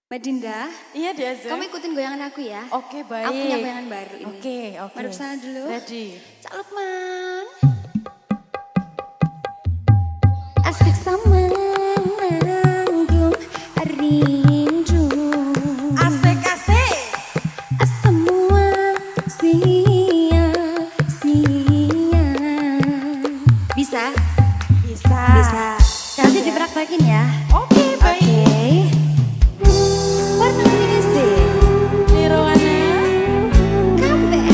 Mbak Dinda, Iya Diaza. kamu ikutin goyangan aku ya. Oke baik. Aku punya goyangan baru ini. Oke. Mari kesana dulu. Ready. Cak Lukman. Asik sama nanggung rindu. Asik. Semua sia-sia. Bisa? Bisa. Nanti dipraktekin ya. Oke baik. Warna kuning sih. Nirwana. Kabeh.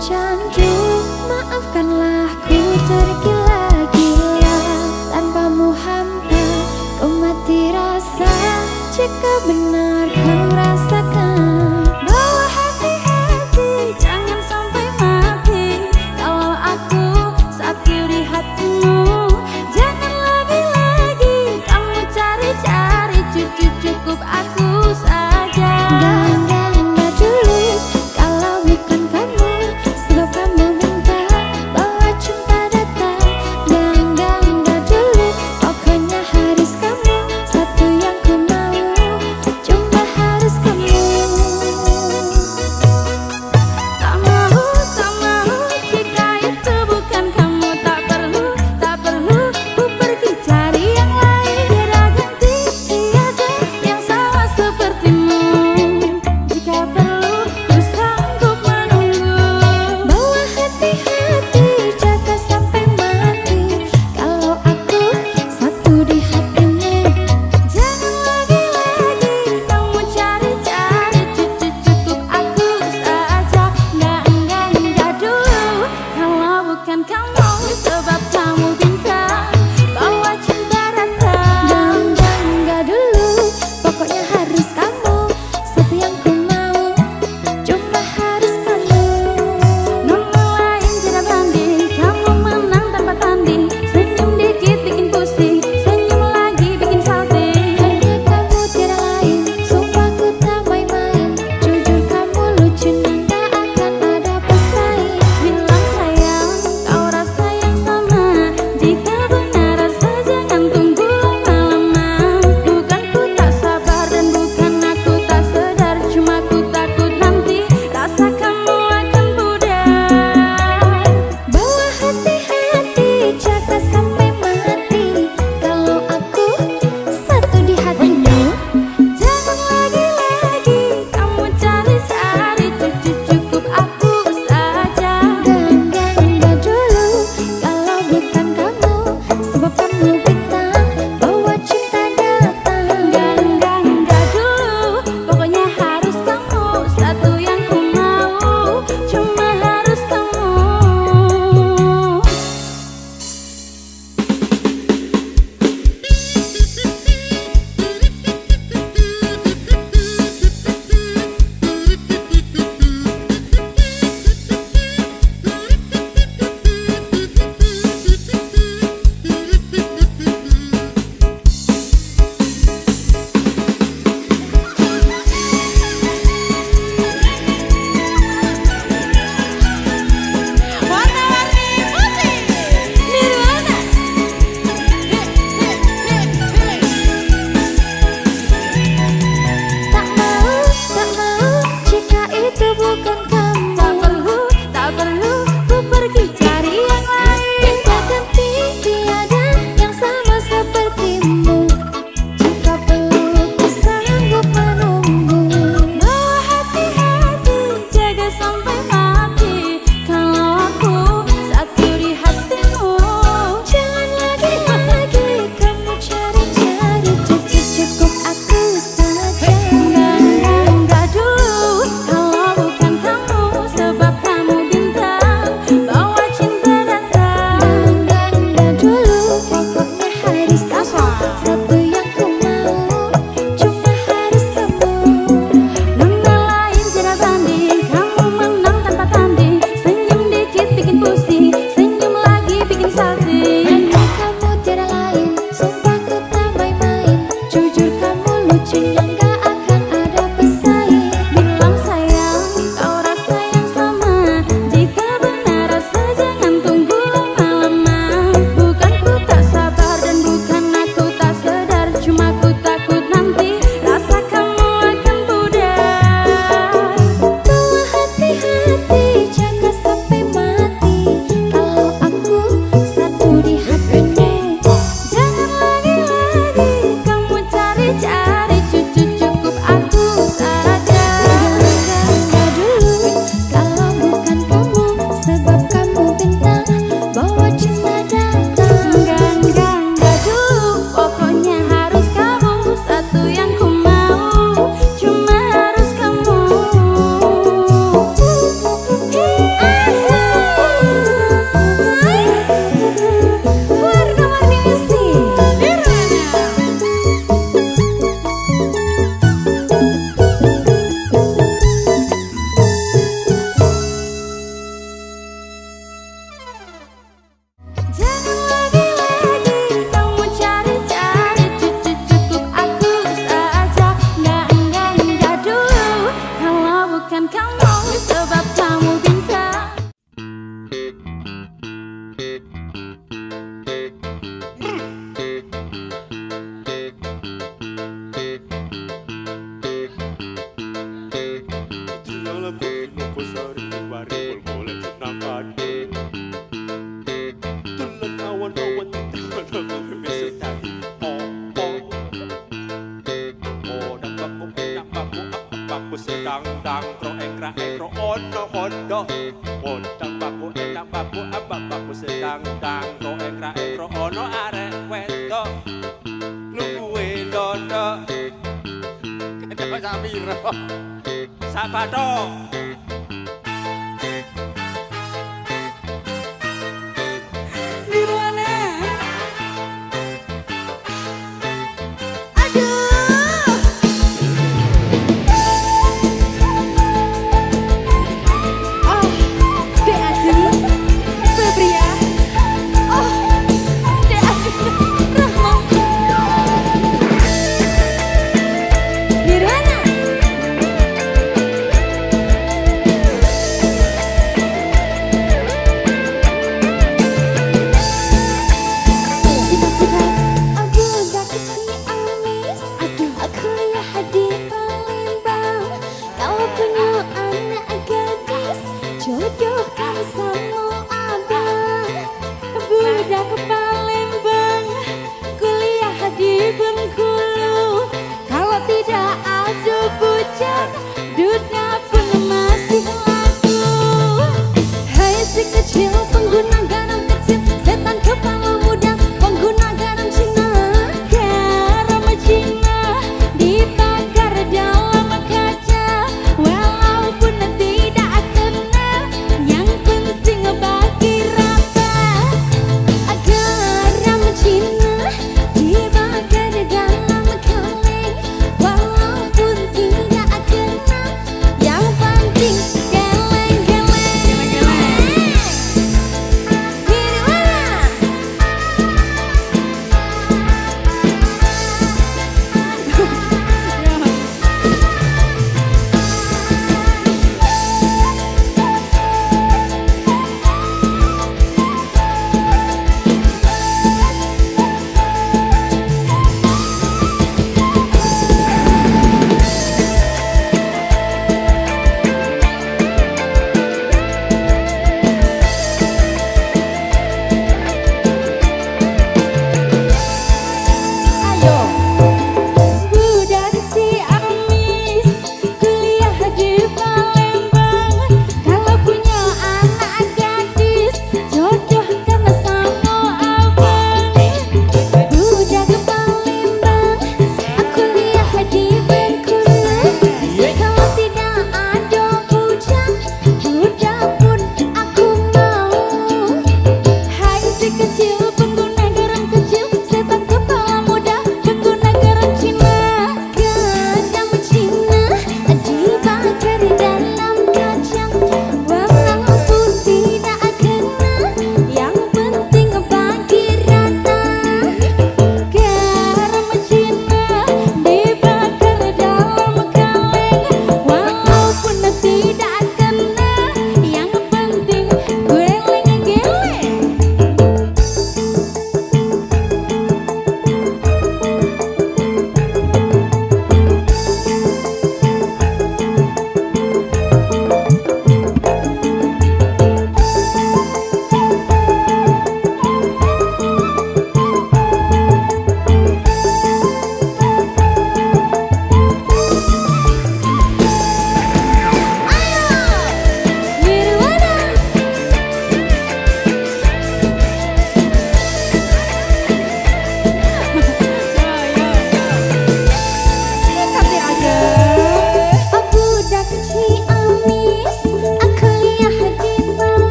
candu, maafkanlah ku tergila-gila. Tanpamu hampa, ku mati rasa. Jika benar kau rasakan bahwa hati-hati jangan sampai mati. Kalau aku satu di hatimu, jangan lagi-lagi kamu cari-cari. Cukup aku saja. Enggak dulu, kalau bukan kamu, sebab kamu minta bahwa cinta datang. Enggak dulu, pokoknya harus kamu, satu yang ku mau, cuma harus kamu. Tak mau jika itu bukan kamu. Tak perlu ku pergi cari yang lain. Biar ganti tiada yang sama sepertimu. Jika perlu ku sanggup menunggu. Bawa hati-hati, jaga sampai mati. Kalau aku satu di hatimu, jangan lagi-lagi kamu cari-cari. Cukup aku saja. Enggak dulu, kalau bukan kamu, sebab kamu bintang bawa cinta datang. Enggak dulu, pokoknya harus kamu, satu yang ku mau, cuma harus kamu. Nomor lain tidak banding, kamu menang tanpa tanding. Senyum dikit bikin pusing, senyum lagi bikin salting. Hanya kamu tiada lain, sumpah ku tak main-main. Jujur kamu lucu dan tak akan ada pesaing. Bilang sayang, kau rasa yang sama. Jika benar rasa jangan tunggu lama-lama. Bukan ku tak sabar dan bukan aku tak sadar, cuma ku takut nanti rasa kamu akan pudar. Bawa hati-hati, jaga sampai mati. Kalau aku satu di hatimu, jangan lagi-lagi kamu cari-cari. Cukup aku saja. Enggak dulu, kalau bukan kamu, Ro ono arek wedok nungguwe ndono. Kok sapiro? Sabato. Nirwana. Aduh. Oh, Dek Adi, Febria. Oh, Dek Adi, Rahma. Nirwana.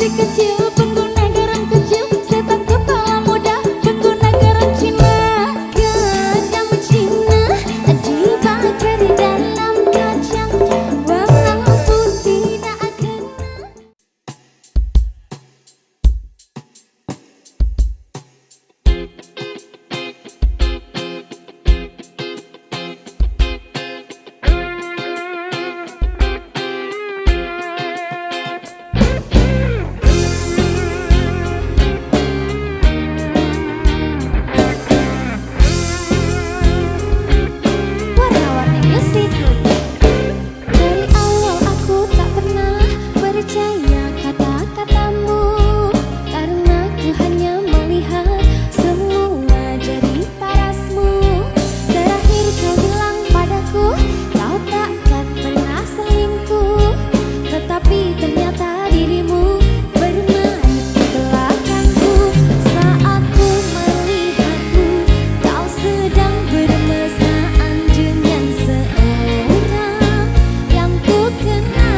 masih kecil, pengguna garam kecil, setan kepala muda, pengguna garam Cina. Garam Cina dibakar dalam kacang, warna putih tak kena. Warna-warni musik. Dari awal aku tak pernah percaya kata-katamu, karena ku hanya melihat semua jadi parasmu. Terakhir kau bilang padaku kau takkan pernah selingkuh, tetapi ternyata dirimu bermain di belakangku. Saat ku melihatmu, kau sedang bermesraan dengan seorang yang ku kenal.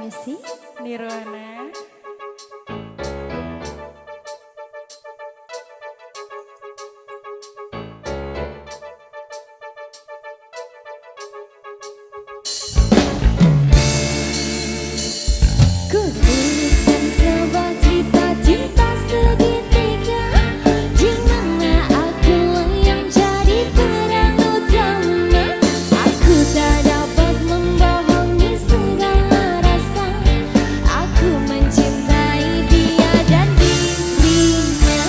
Messi, Nirwana. Ku tuliskan sebuah cerita cinta segitiga, di mana akulah yang jadi peran utama. Aku tak dapat membohongi segala rasa. Aku mencintai dia dan dirinya.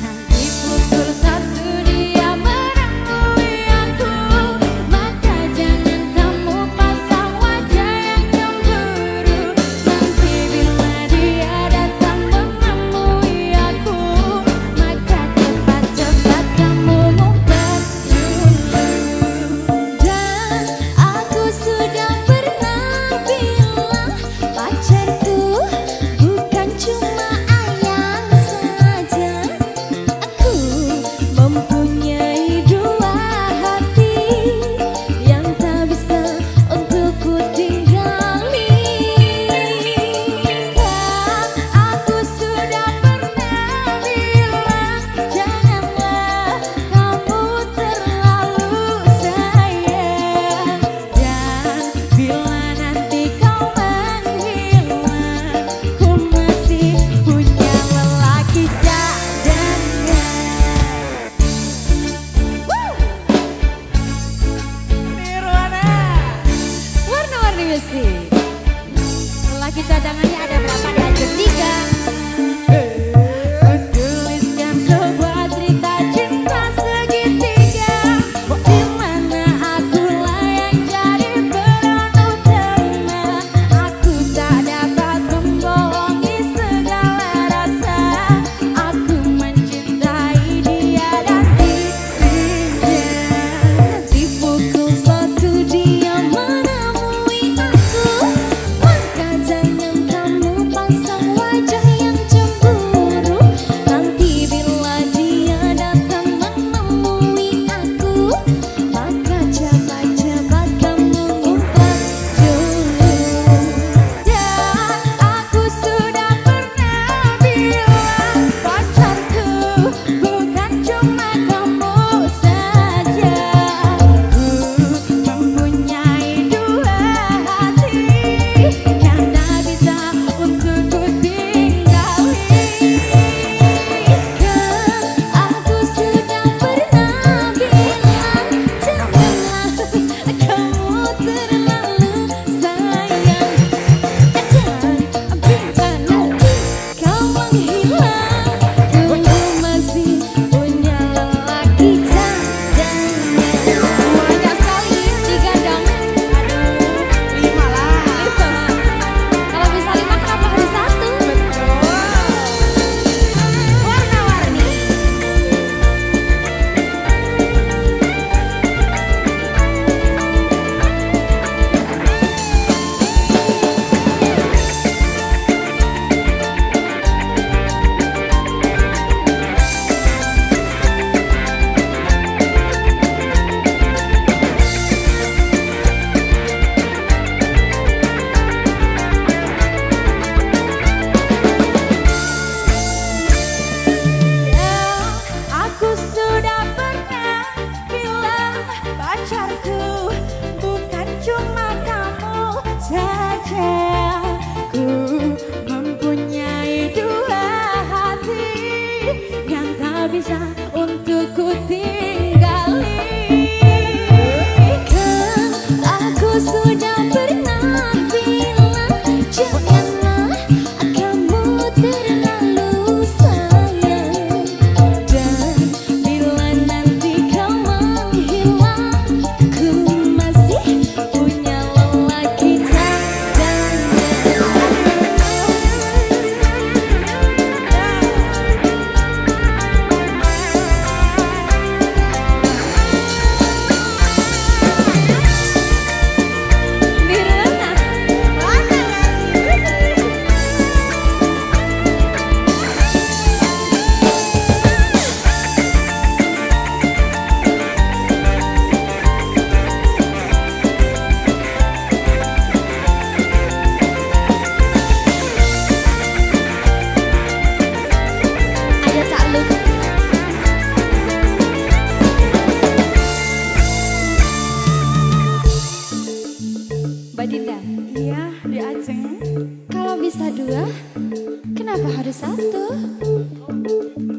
Nanti pukul 1 dia menemui aku, maka jangan kamu pasang wajah yang cemburu. Nanti bila dia datang menemui aku, maka cepat-cepat kamu ngumpet dulu. Dan aku sudah pernah bilang, pacarku bukan cuma ayang saja. Aku mempunyai 2 hati yang tak bisa untuk ku tinggali. Kan aku sudah pernah bilang, janganlah kamu terlalu sayang. Dan bila nanti kau menghilang, ku masih punya lelaki cadangan. Nirwana. Warna-warni Messi. Lelaki cadangannya ada berapa? Lanjut 3. Tuliskan sebuah cerita cinta segitiga, di mana akulah yang jadi peran utama. Aku tak dapat membohongi segala rasa. Aku mencintai dia dan dirinya. Nanti pukul 1 dia menemui aku, maka jangan kamu pasang wajah yang cemburu. Nanti bila dia datang menemui aku, maka cepat-cepat kamu ngumpet dulu. Dan aku sudah pernah bilang, pacarku bukan cuma kamu saja. Ku mempunyai 2 hati yang tak bisa untuk ku tinggali. Kan aku sudah pernah bilang, janganlah kamu terlalu sayang. Dan bila nanti kau menghilang, ku masih punya lelaki cadangan. Banyak sekali 3 dong. Aduh, 5 lah. 5. Kalau bisa 5 kenapa harus 1? Warna-warni. Aku sudah pernah bilang, pacarku bukan cuma kamu saja. Ku mempunyai 2 hati yang tak bisa untuk ku tinggali. Kan aku sudah pernah bilang, janganlah kamu terlalu sayang. Dan bila nanti kau menghilang, ku masih punya lelaki cadangan.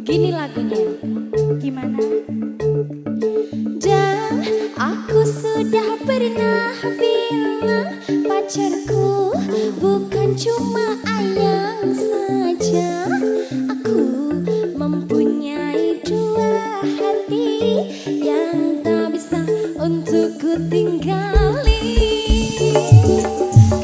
Gini lagunya, gimana? Dan aku sudah pernah bilang pacarku bukan cuma ayang saja. Aku mempunyai dua hati yang tak bisa untuk ku tinggali.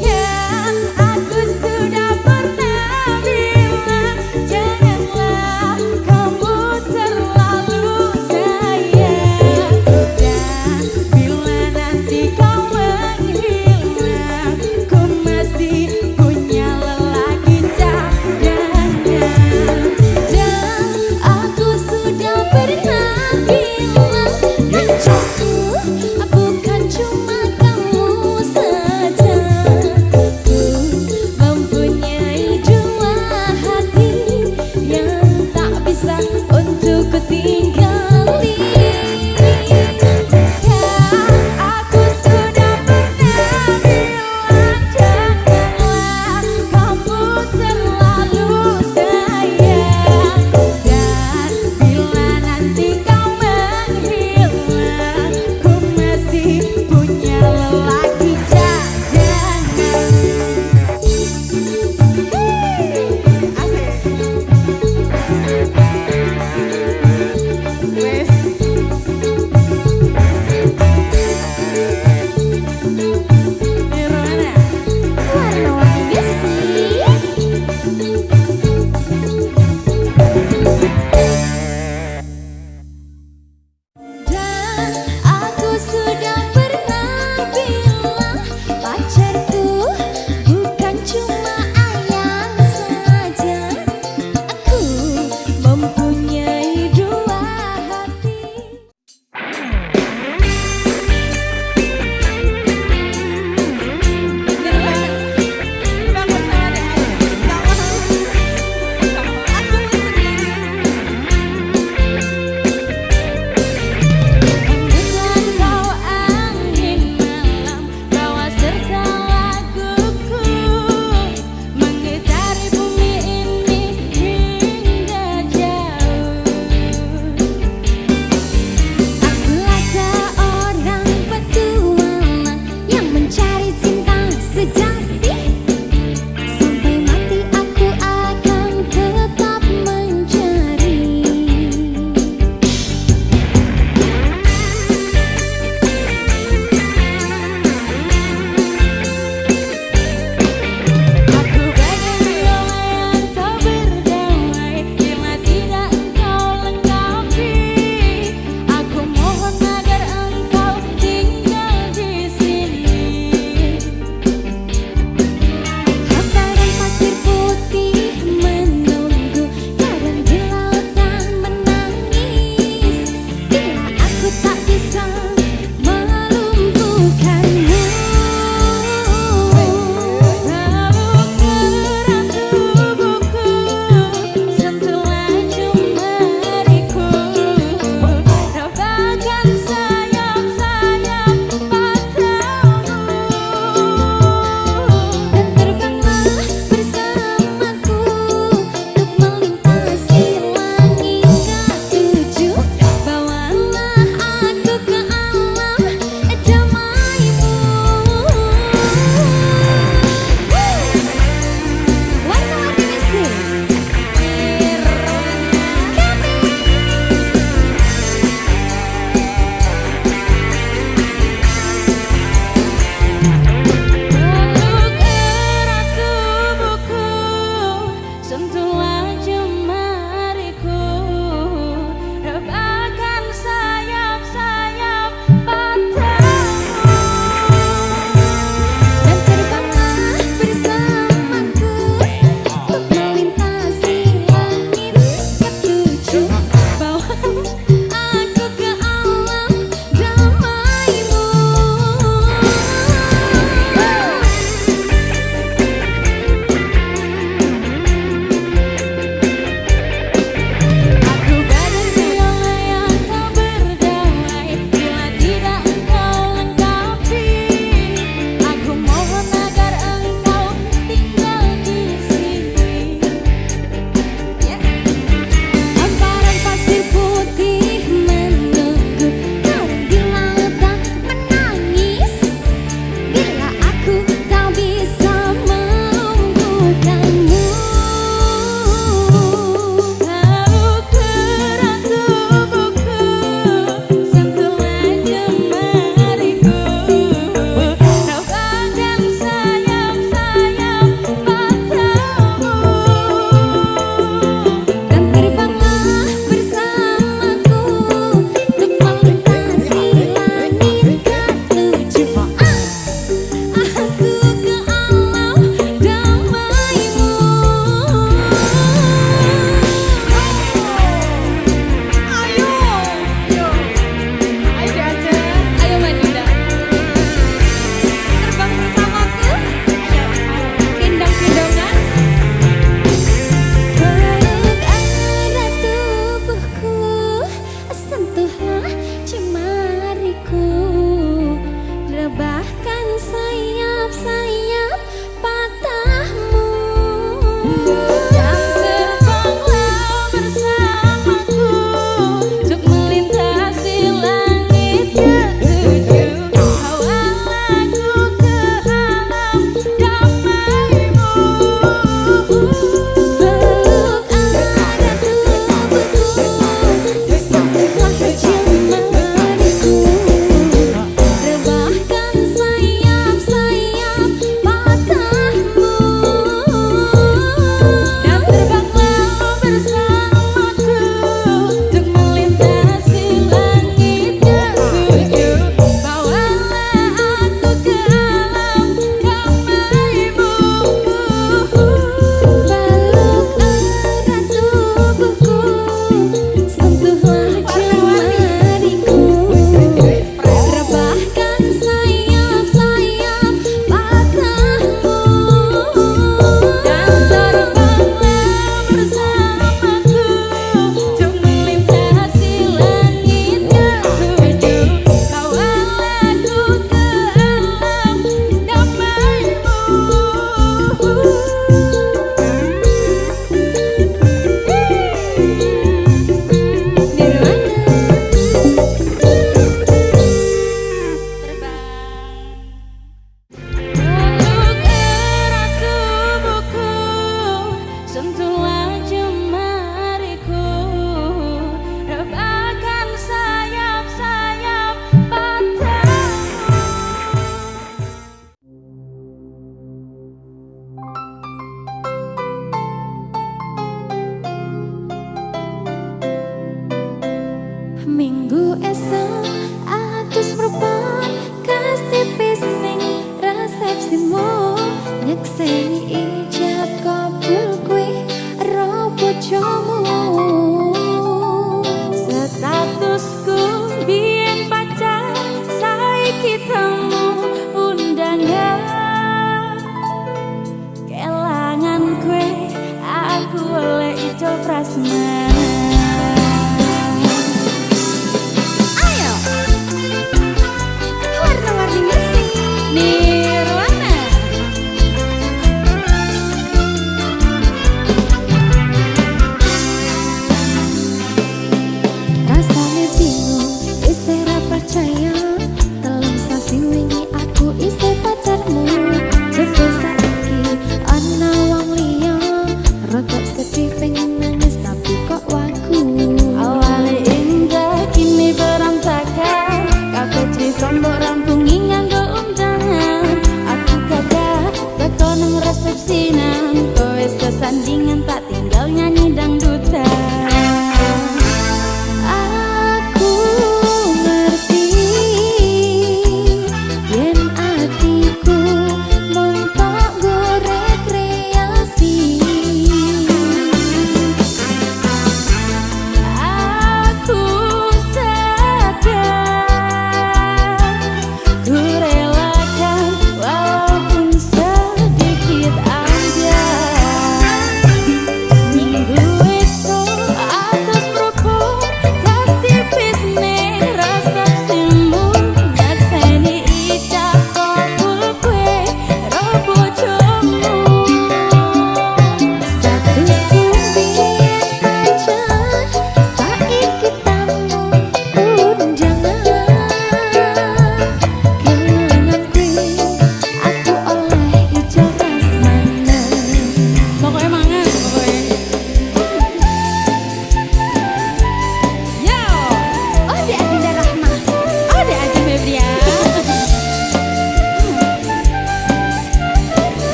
Kan aku sudah pernah bilang janganlah kamu terlalu sayang. Dan bila nanti kau menghilang, ku masih punya lelaki cadangan.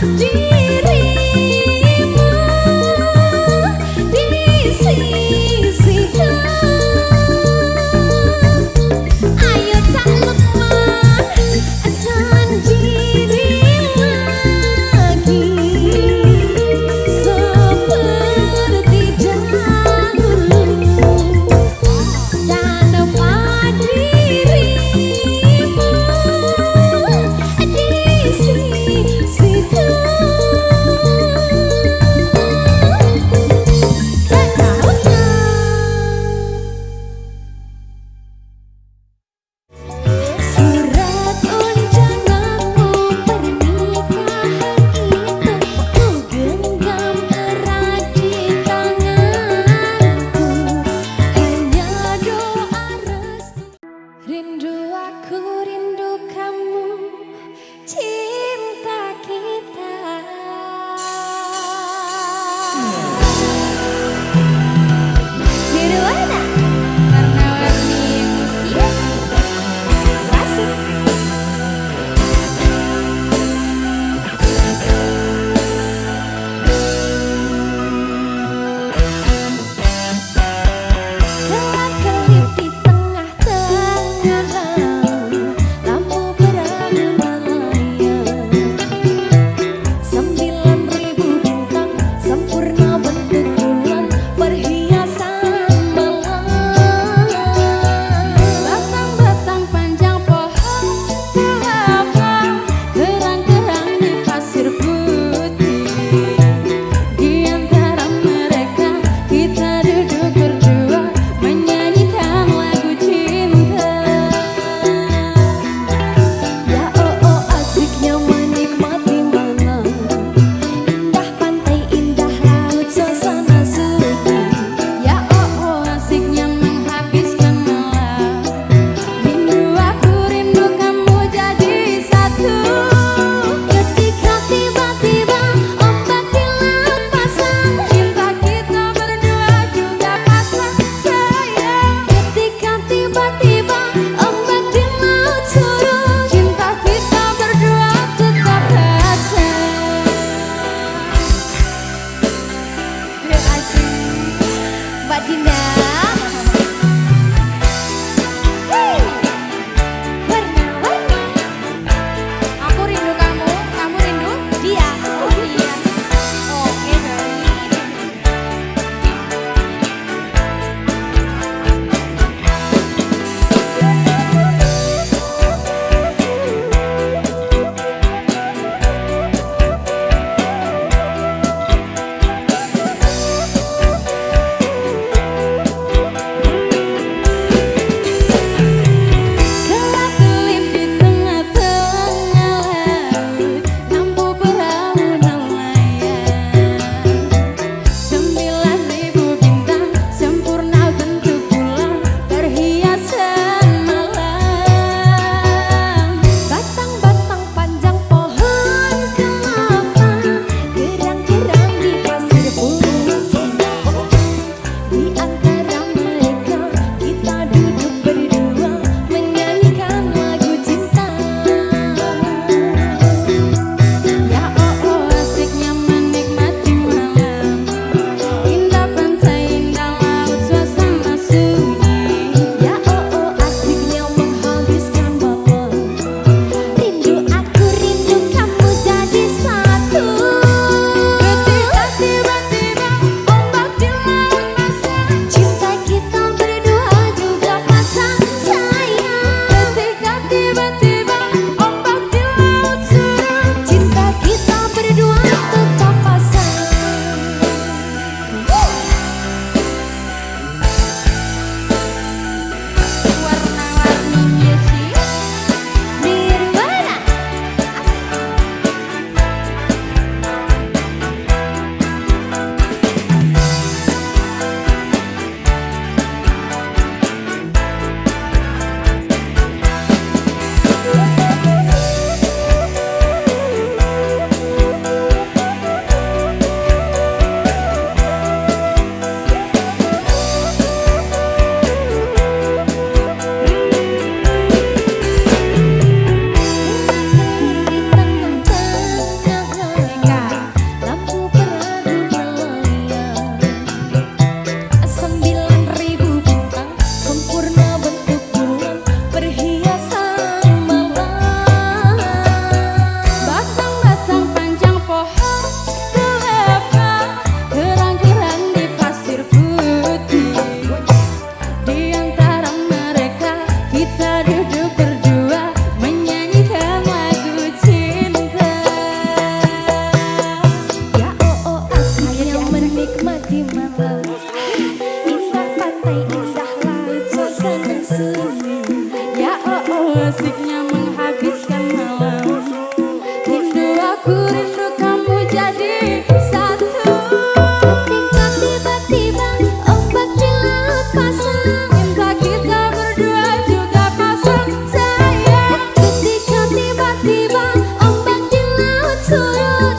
dirimu di sisiku. Ayo tak lupa sendiri lagi seperti dahulu, tanpa dirimu di sisiku.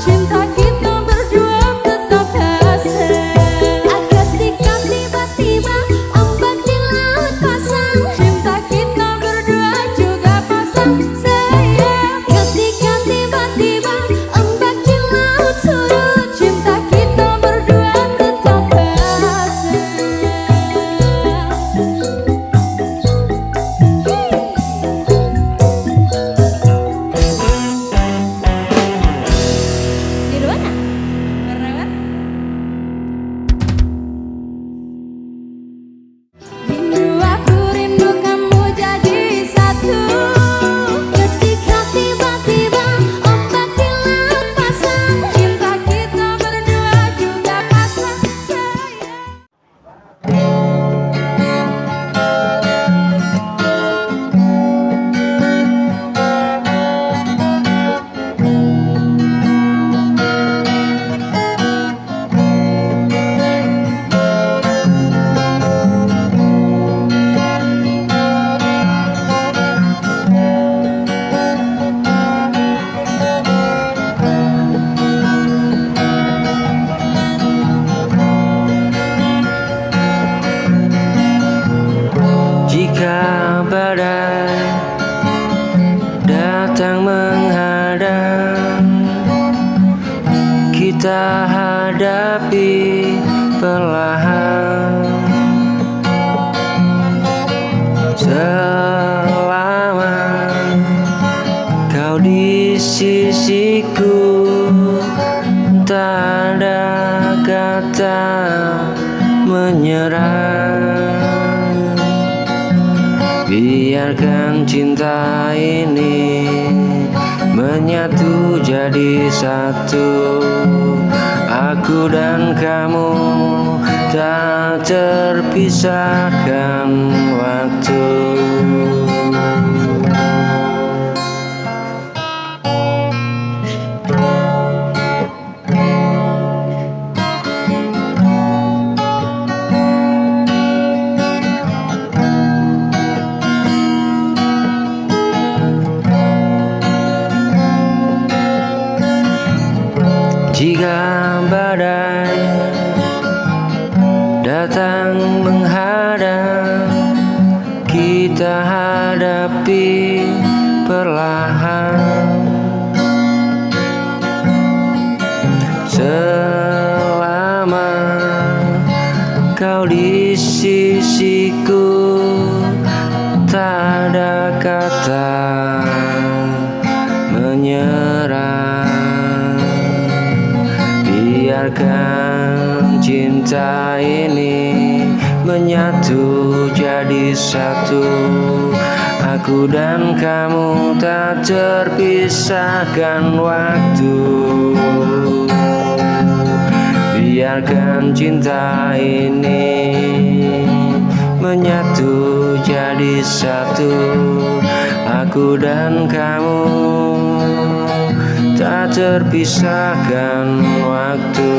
cinta kita berdua tetap asing. Ketika tiba-tiba ombak di laut pasang, cinta kita berdua juga pasang sayang. Ketika tiba-tiba ombak di laut surut, cinta kita berdua tetap asing. Nirwana, warna-warna. Rindu aku rindu kamu jadi satu. Ketika tiba-tiba ombak di laut pasang, cinta kita berdua juga pasang sayang. Jika badai datang menghadang, kita hadapi perlahan. Selama kau di sisiku, tak ada kata menyerah. Biarkan cinta ini menyatu jadi satu. Aku dan kamu tak terpisahkan waktu. Jika badai datang menghadang, kita hadapi perlahan. Selama kau di sisiku, tak ada kata menyerah. Biarkan cinta ini menyatu jadi satu. Aku dan kamu tak terpisahkan waktu. Biarkan cinta ini menyatu jadi satu. Aku dan kamu tak terpisahkan waktu.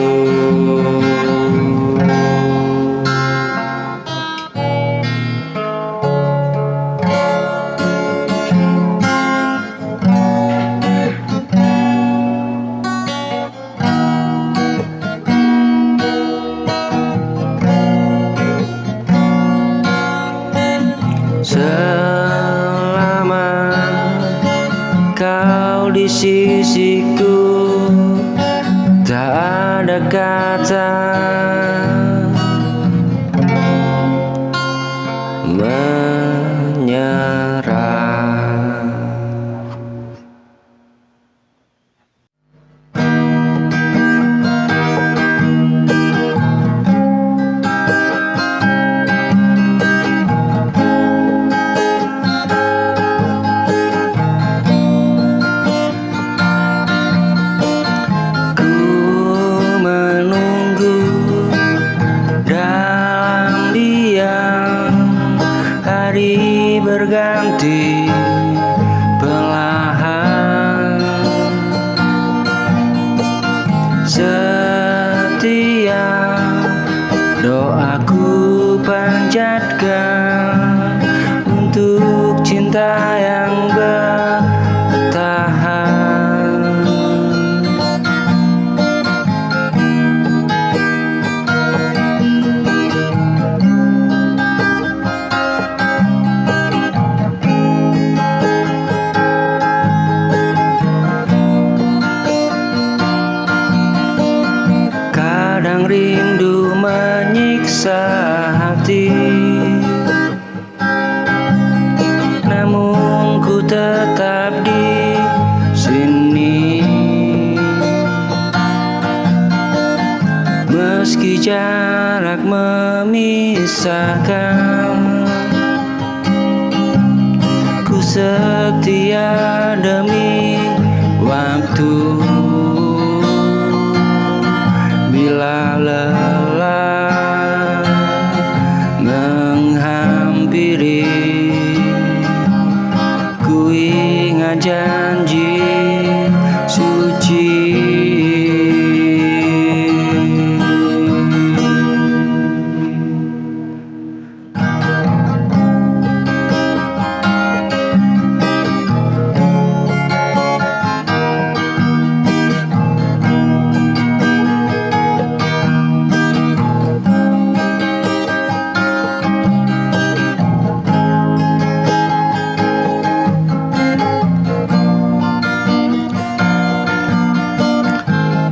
Selama kau di sisiku, tak ada kata menyerah. Hari berganti perlahan, setiap doaku panjatkan untuk cinta yang bertahan. yang rindu menyiksa hati. Namun ku tetap di sini, meski jarak memisahkan. Ku setia demi waktu. Bila lelah menghampiri, ku ingat janji suci.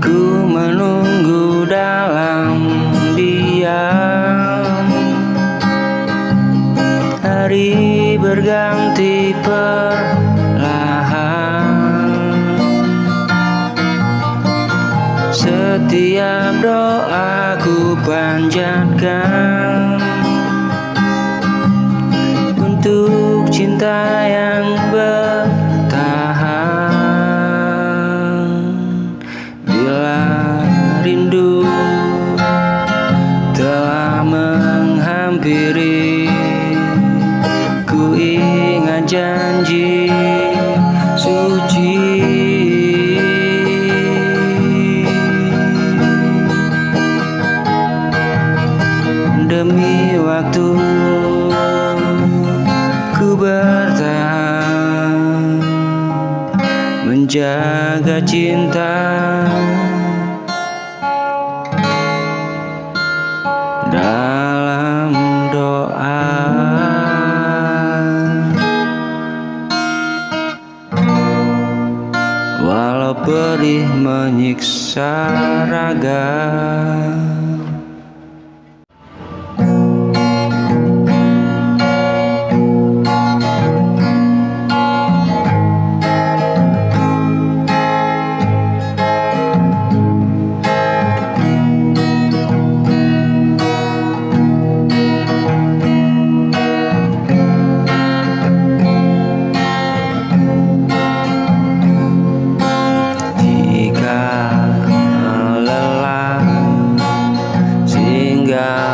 Ku menunggu dalam diam, hari berganti perlahan. Setiap doa ku panjatkan untuk cinta yang bertahan. Bila rindu telah menghampiri, ku ingat janji suci. Demi waktu ku bertahan, menjaga cinta dalam doa. Walau perih menyiksa raga.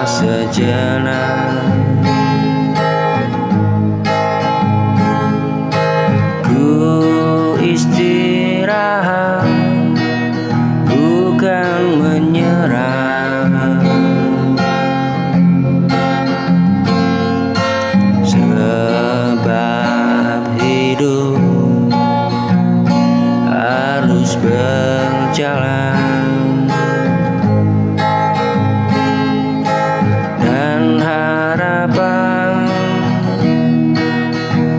Sejenak ku istirahat, bukan menyerah. Sebab hidup harus berjalan, harapan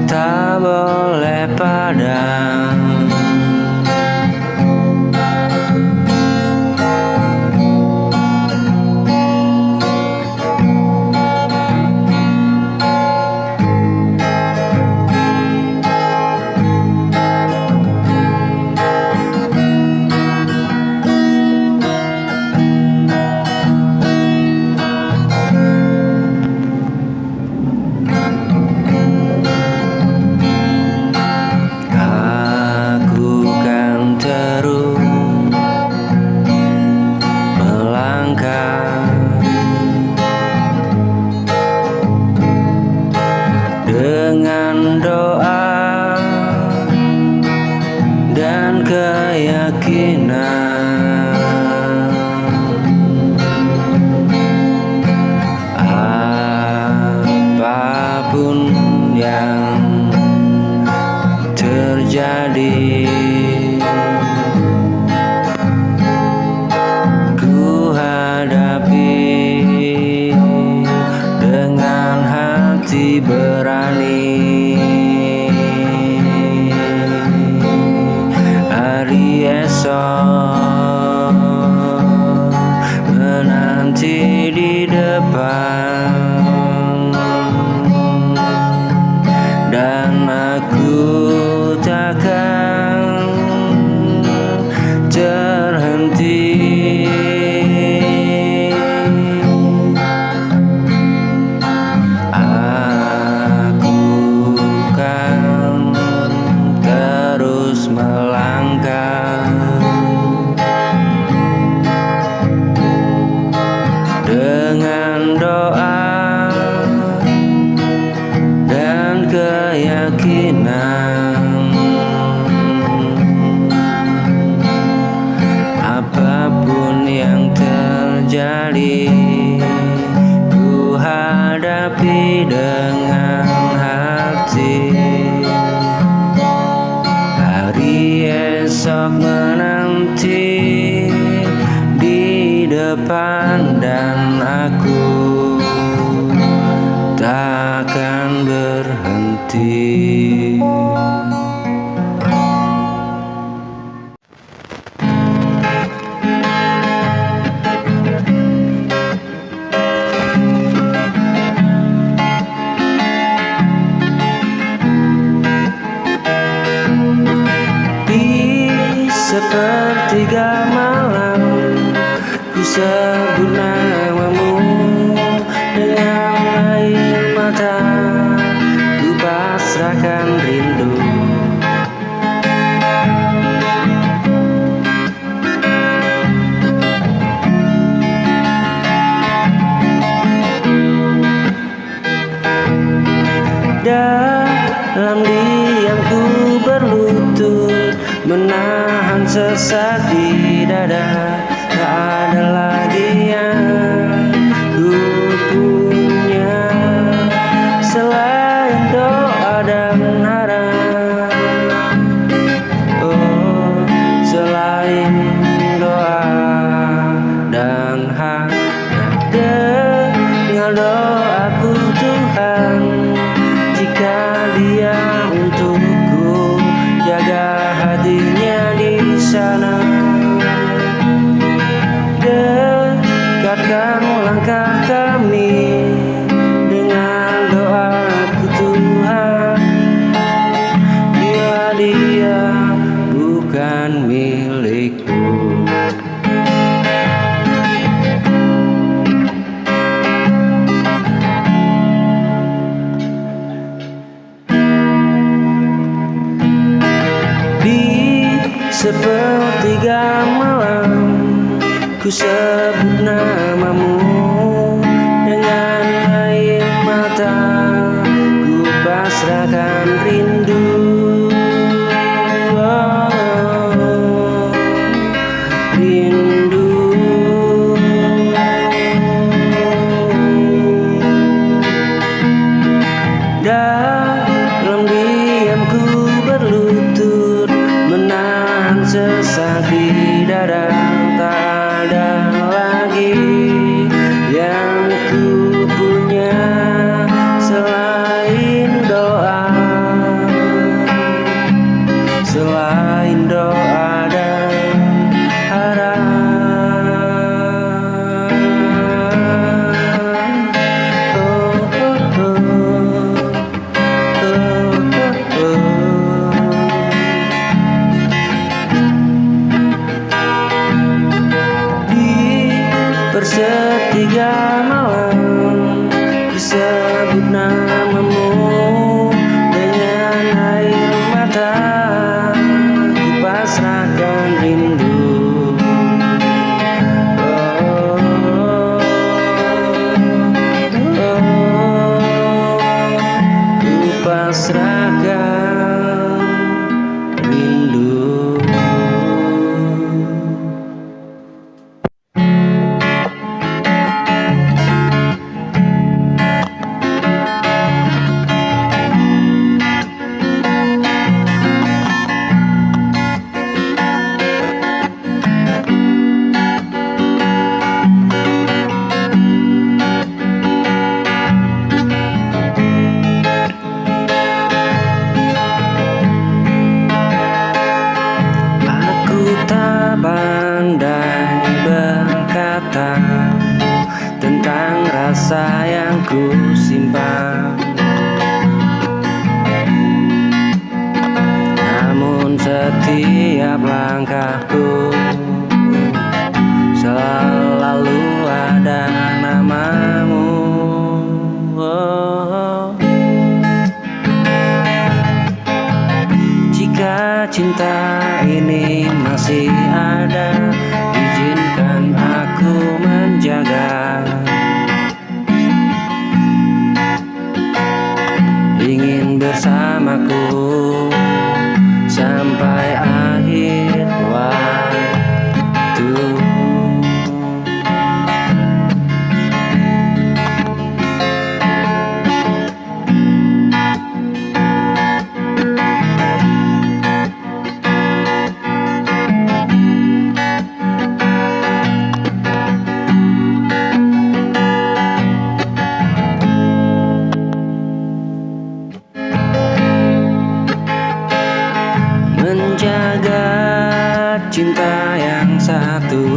tak boleh padam. depan dan aku takkan berhenti. Sepertiga malam ku sebut namamu dengan air mata, ku pasrahkan rindu. Dalam diam ku berlutut, menahan sesak di dada. Tak ada lagi yang ku punya selain doa dan harap. Oh, selain doa dan harap. Dengar doaku Tuhan, jika Dia untukku, jaga hatinya di sana. Dekatkan langkah kami dengan doaku Tuhan, bila Dia bukan milikku. Sepertiga malam ku sebut namamu dengan air mata, ku pasrahkan rindu. Oh, rindu. Dalam diam ku berlutut, menahan sesak di dada. Tak ada lagi yang ku punya selain doa, selain doa dan harap. Oh, oh, oh. Oh, oh, oh. Sepertiga malam ku sebut namamu dengan air mata, ku pasrahkan rindu. Oh, oh, oh, ku pasrahkan rindu. Pandai berkata tentang rasa yang ku simpan, namun setiap langkahku selalu ada namamu. Oh, jika cinta ini masih ada, izinkan aku menjaga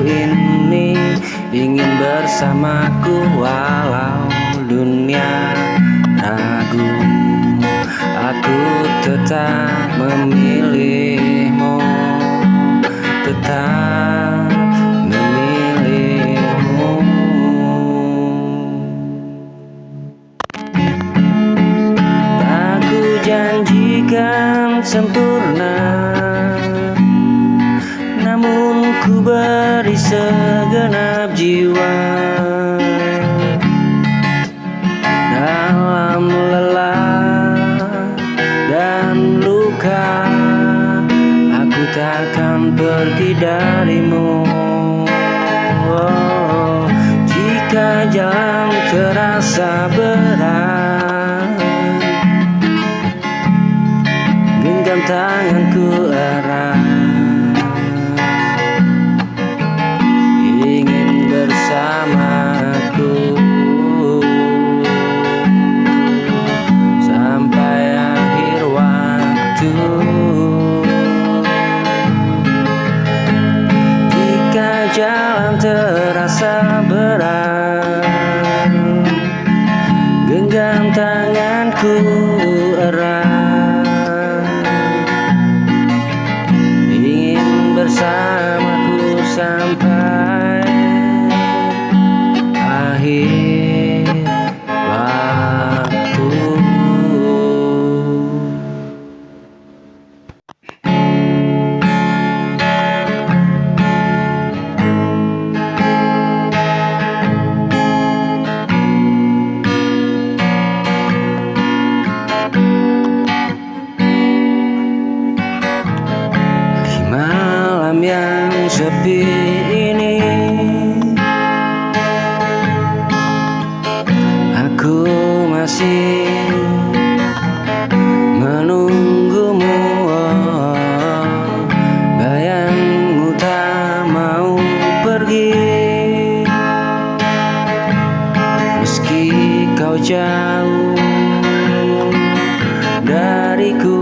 ini ingin bersamaku walau dunia ragu. Aku tetap memilihmu, tetap memilihmu. Tak ku janjikan sempurna, namun ku beri segenap jiwa. Dalam lelah dan luka, aku takkan pergi darimu. Oh, jika jalan terasa berat, genggam tanganku erat, ingin bersamaku sampai akhir waktu. Jika jalan terasa berat, genggam tanganku erat, ingin bersamaku sampai akhir waktu. Di malam yang sepi ini, aku masih menunggumu. Bayangmu tak mau pergi, meski kau jauh dariku.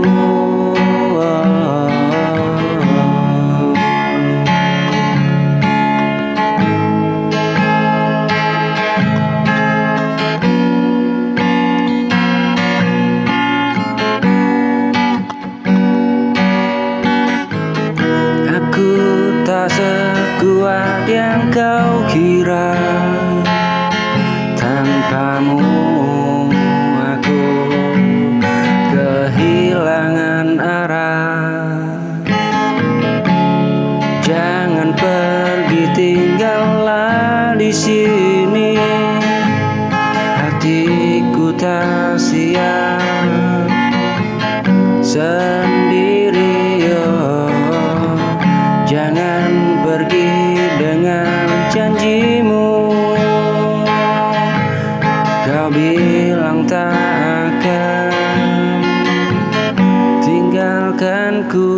Aku tak sekuat yang kau kira. Tanpamu aku kehilangan arah. Jangan pergi, tinggallah di sini. Hatiku tak siap sendiri. Jangan pergi dengan janjimu. Kau bilang tak akan tinggalkanku.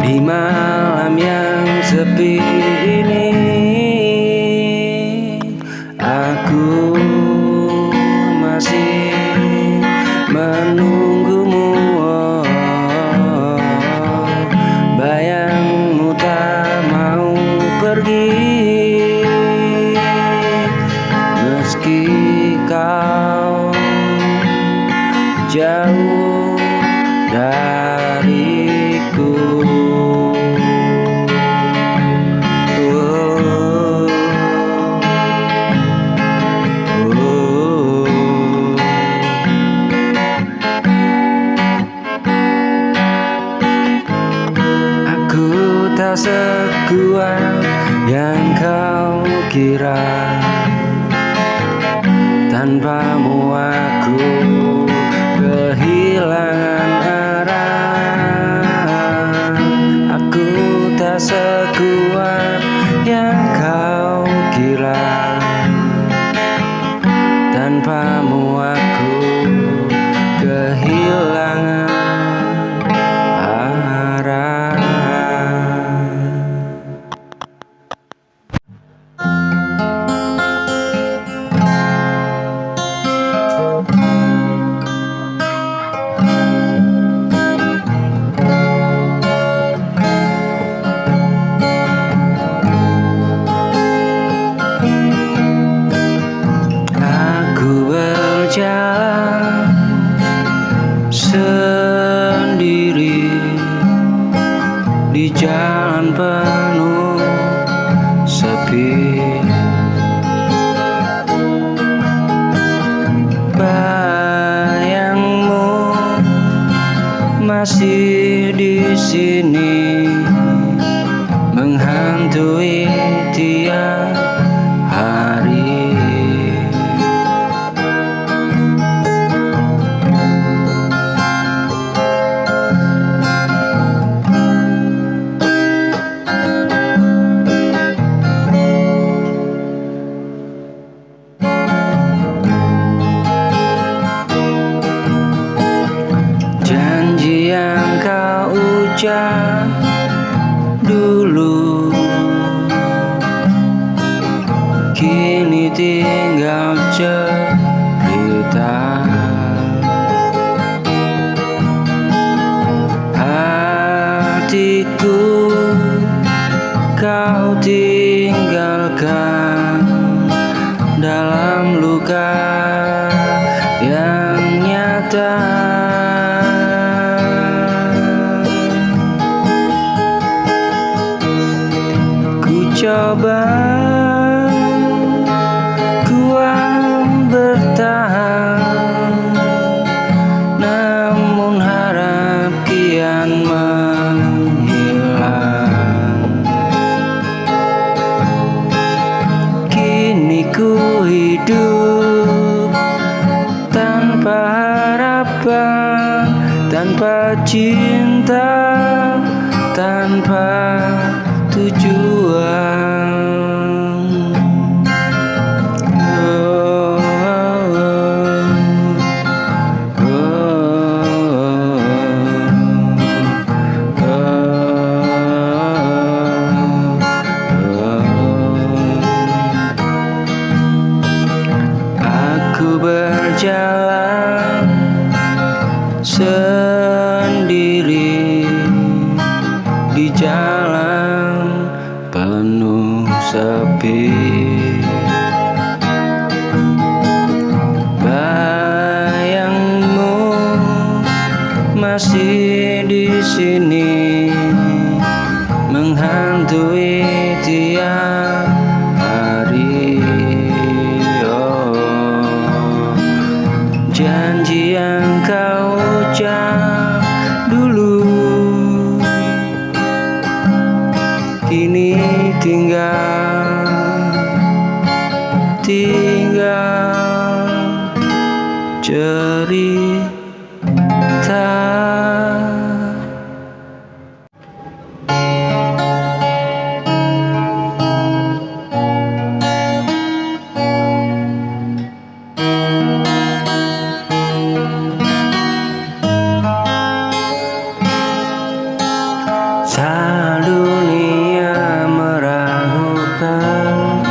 Di malam yang sepi ini, aku masih menunggumu. Bayangmu tak mau pergi, meski kau jauh dariku. Tak sekuat yang kau kira. Tanpamu aku kehilangan arah. Aku tak sekuat yang kau kira. Tanpamu aku kehilangan arah. masih di sini menghantui tiap hari. Janji yang kau ucap dulu kini tinggal cerita. Hatiku kau tinggalkan dalam luka yang nyata. Coba kuat bertahan, namun harap kian menghilang. Kini ku hidup tanpa harapan, tanpa cinta, tanpa tujuan. Aku berjalan sendiri di jalan penuh sepi. Bayangmu masih di sini menghantui tiap hari. Oh, janji yang kau ucap dulu kini tinggal cerita. Saat dunia meragukan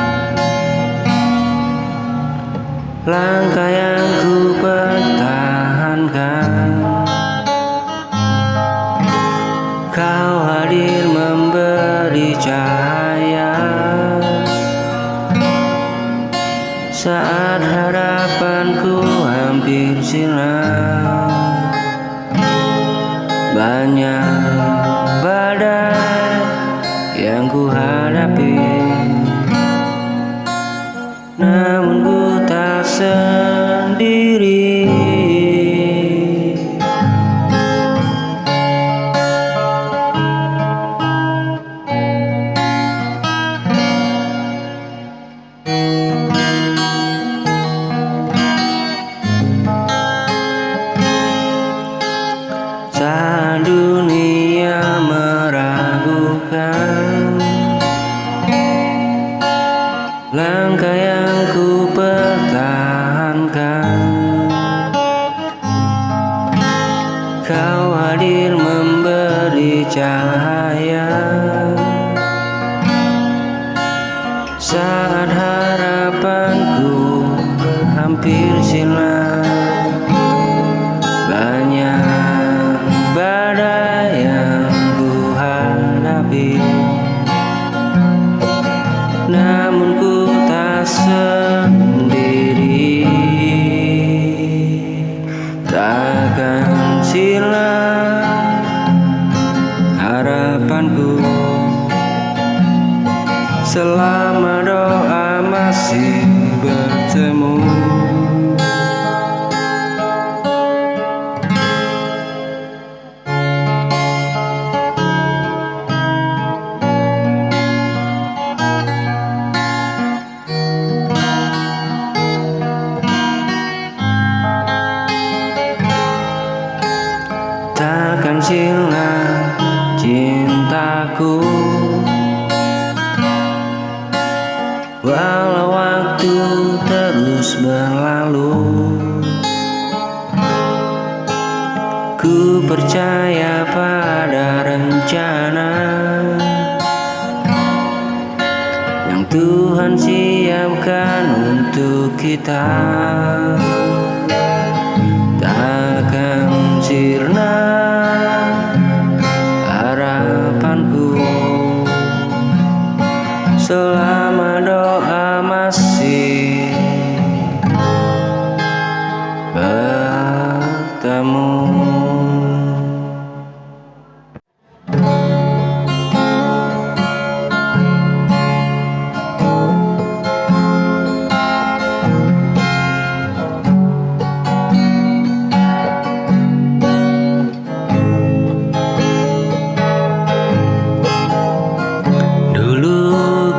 langkah yang ku pertahankan, kau hadir memberi cahaya. Saat harapanku hampir sirna, banyak badai yang ku hadapi, namun ku tak sendiri. Saat dunia meragukan langkah yang ku pertahankan, kau hadir memberi cahaya. Saat harapanku hampir sirna, banyak badai yang ku hadapi, namun ku tak sendiri. Takkan silang harapanku selama doa masih bertemu. Walau waktu terus berlalu, ku percaya pada rencana yang Tuhan siapkan untuk kita. Takkan sirna harapanku selama doa masih bertemu.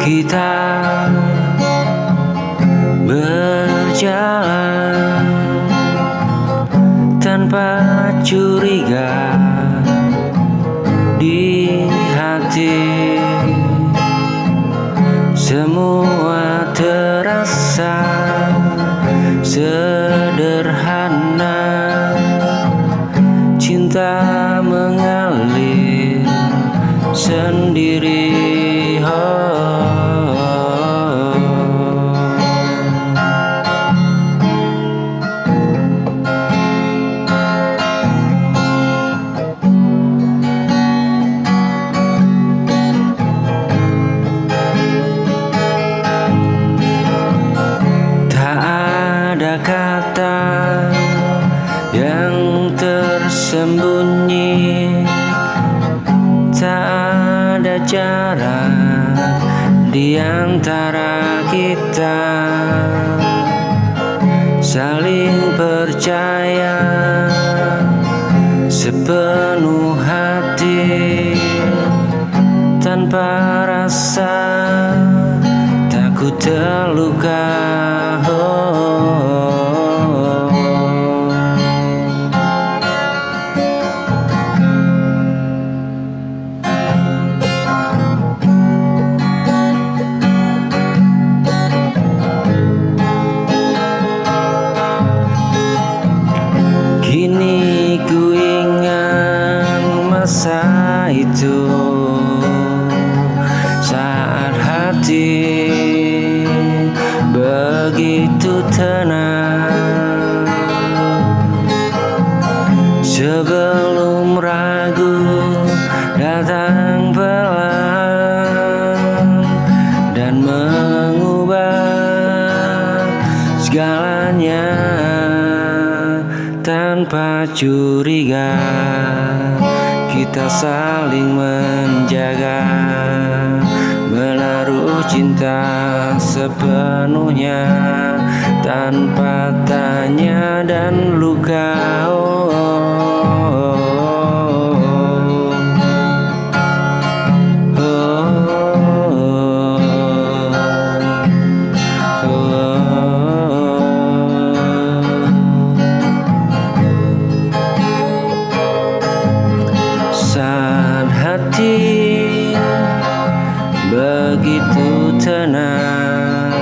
Kita berjalan tanpa curiga di hati, semua terasa sederhana, cinta mengalir sendiri. Kata yang tersembunyi, tak ada jarak di antara kita, saling percaya sepenuh hati, tanpa rasa takut terluka. Kini ku ingat masa itu, saat hati begitu tenang, sebelum ragu datang pelan dan mengubah segalanya. Tanpa curiga kita saling menjaga, menaruh cinta sepenuhnya tanpa tanya dan luka. Saat hati begitu tenang,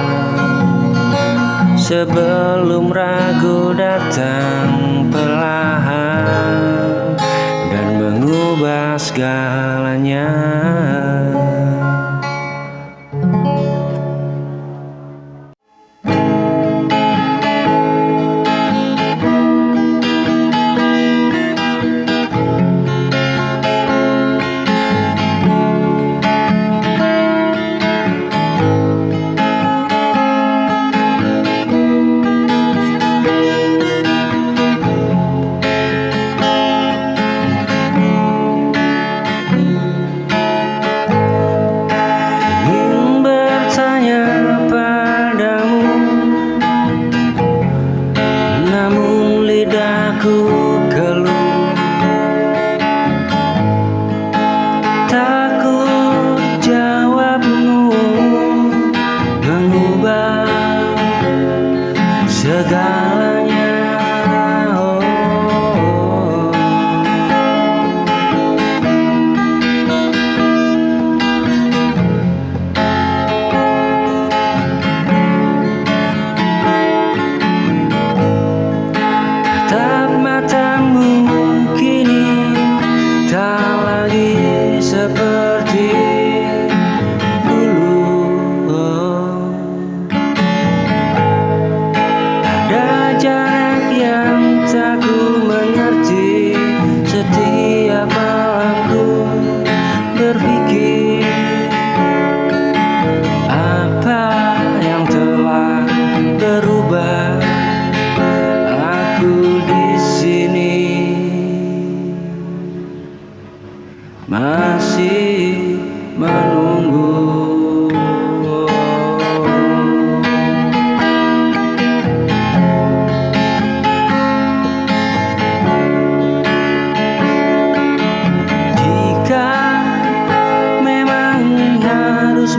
sebelum ragu datang perlahan dan mengubah segalanya.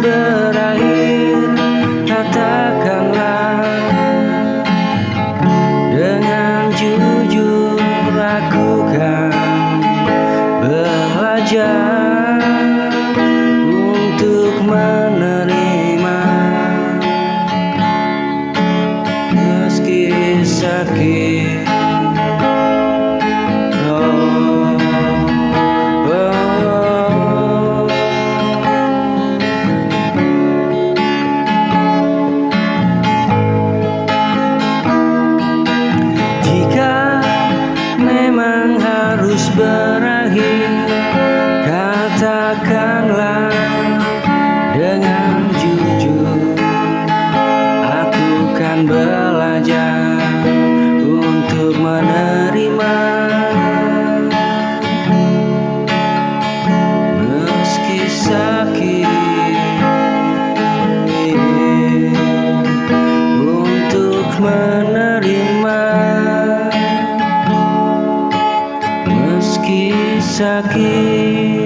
berakhir, katakanlah dengan jujur. Aku kan belajar untuk menerima meski sakit. Memang harus berakhir, katakanlah dengan jujur. Aku kan belajar untuk menerima meski sakit, untuk menerima meski sakit.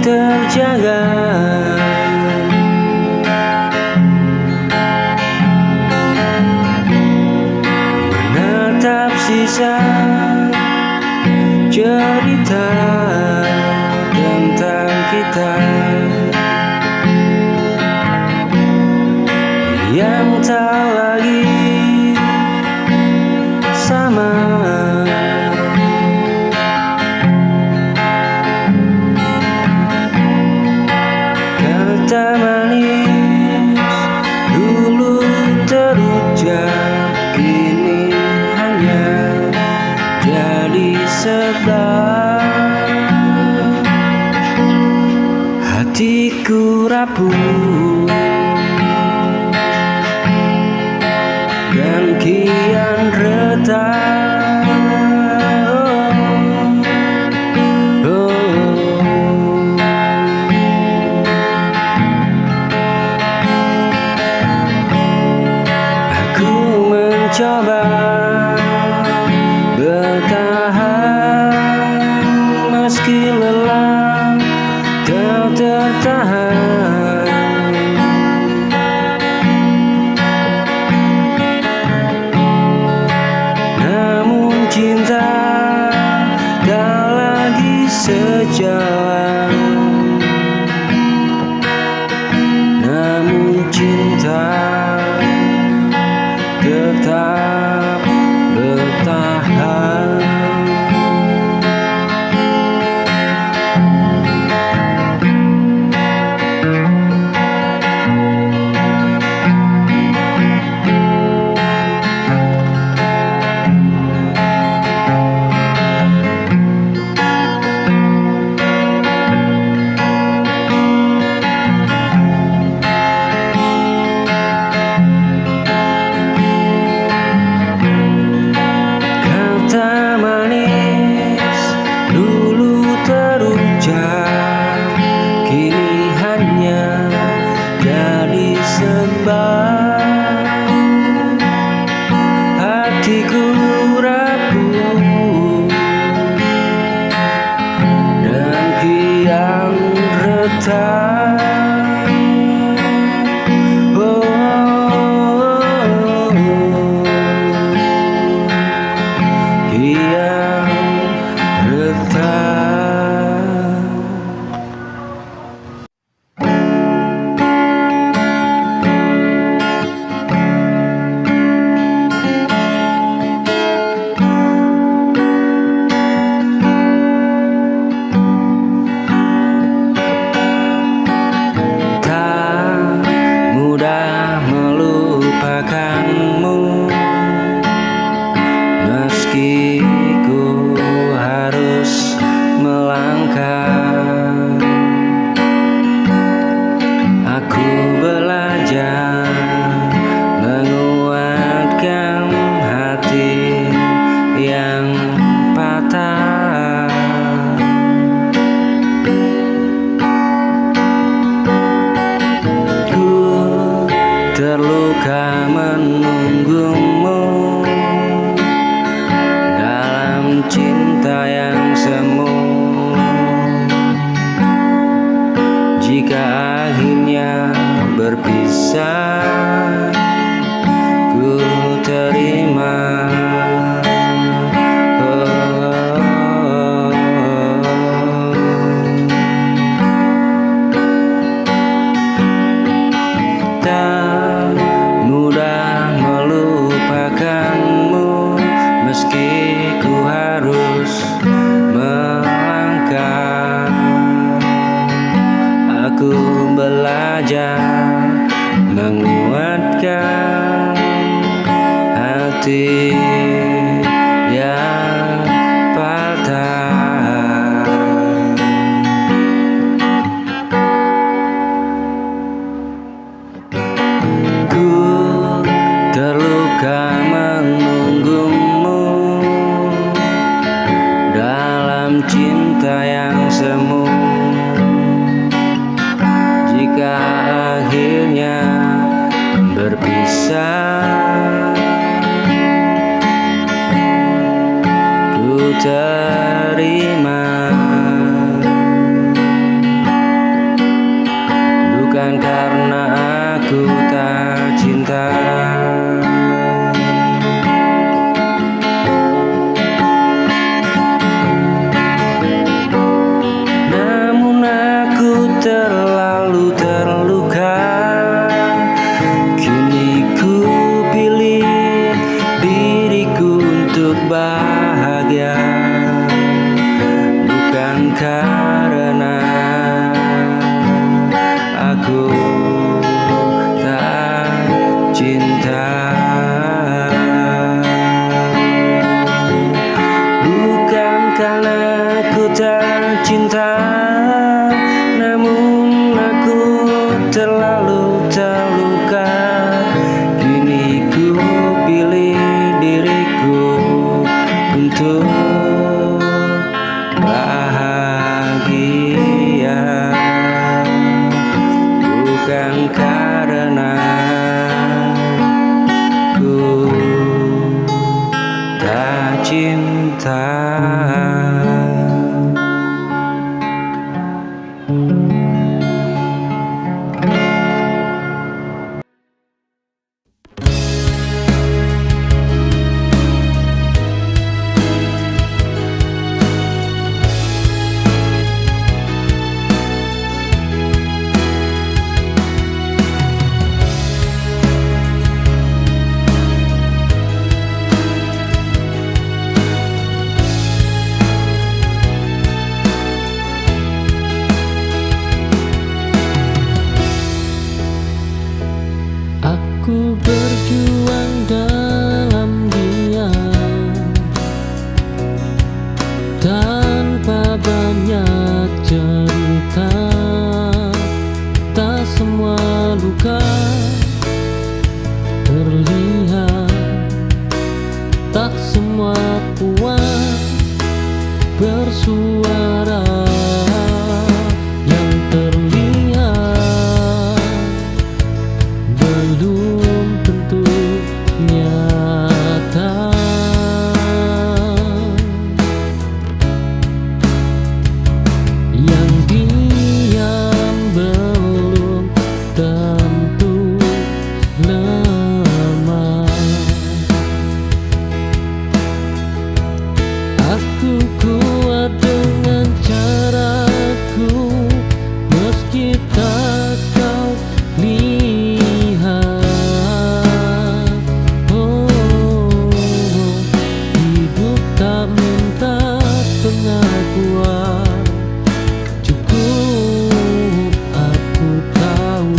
Terjaga menatap sisa cerita tentang kita yang tak lagi sama. Kata manis dulu terucap, kini hanya jadi sebab. Hatiku rapuh dan kian retak. Coba bertahan meski lelah, tak tertahan. jika akhirnya berpisah, ku terima. Tak mudah melupakanmu, meski ku harus melangkah. Aku belajar menguatkan hati yang patah. Ku terluka menunggumu dalam cinta yang semu. Jika akhirnya berpisah, ku terima. Bukan karena aku tak cinta, namun aku terlalu terluka. Kini ku pilih diriku untuk bahagia, bukan karena aku tak cinta. Bukan karena aku tak cinta, namun aku terlalu terluka. Kini ku pilih diriku untuk bahagia, bukan karena ku tak cinta. Aku berjuang dalam diam, tanpa banyak cerita. Tak semua luka terlihat, tak semua kuat bersuara. Yang terlihat belum tentu nyata. Yang diam belum tentu lemah. Aku kuat dengan caraku, meski tak kau lihat. Hidup tak minta pengakuan, cukup aku tahu.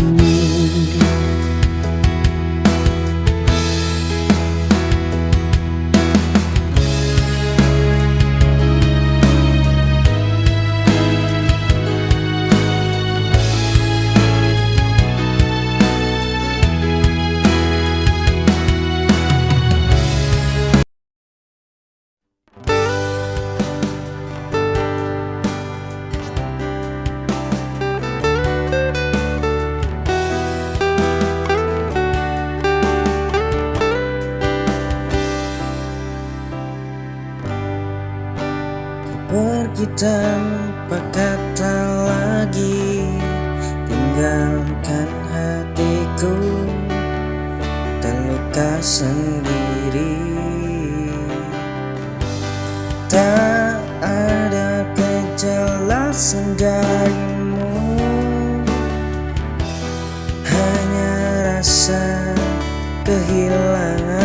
Pergi tanpa kata lagi, tinggalkan hatiku terluka sendiri. Tak ada kejelasan darimu, hanya rasa kehilangan.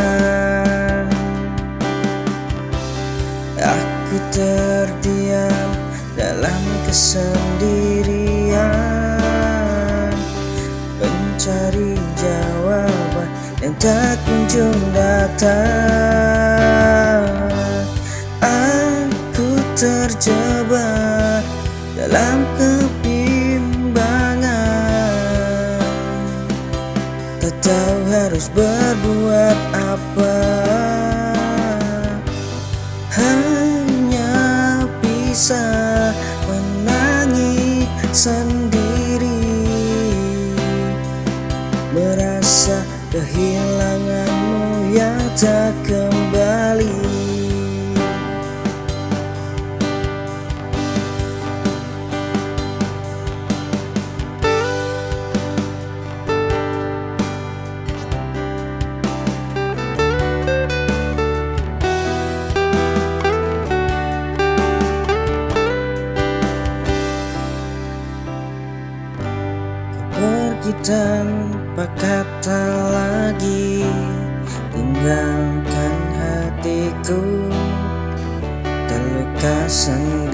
Aku terdiam dalam kesendirian, mencari jawaban yang tak kunjung datang. Aku terjebak dalam kebimbangan, tak tahu harus berbuat apa. Hanya bisa menangis sendiri, merasa kehilanganmu yang tak kembali. Pergi tanpa kata lagi, tinggalkan hatiku terluka sendiri.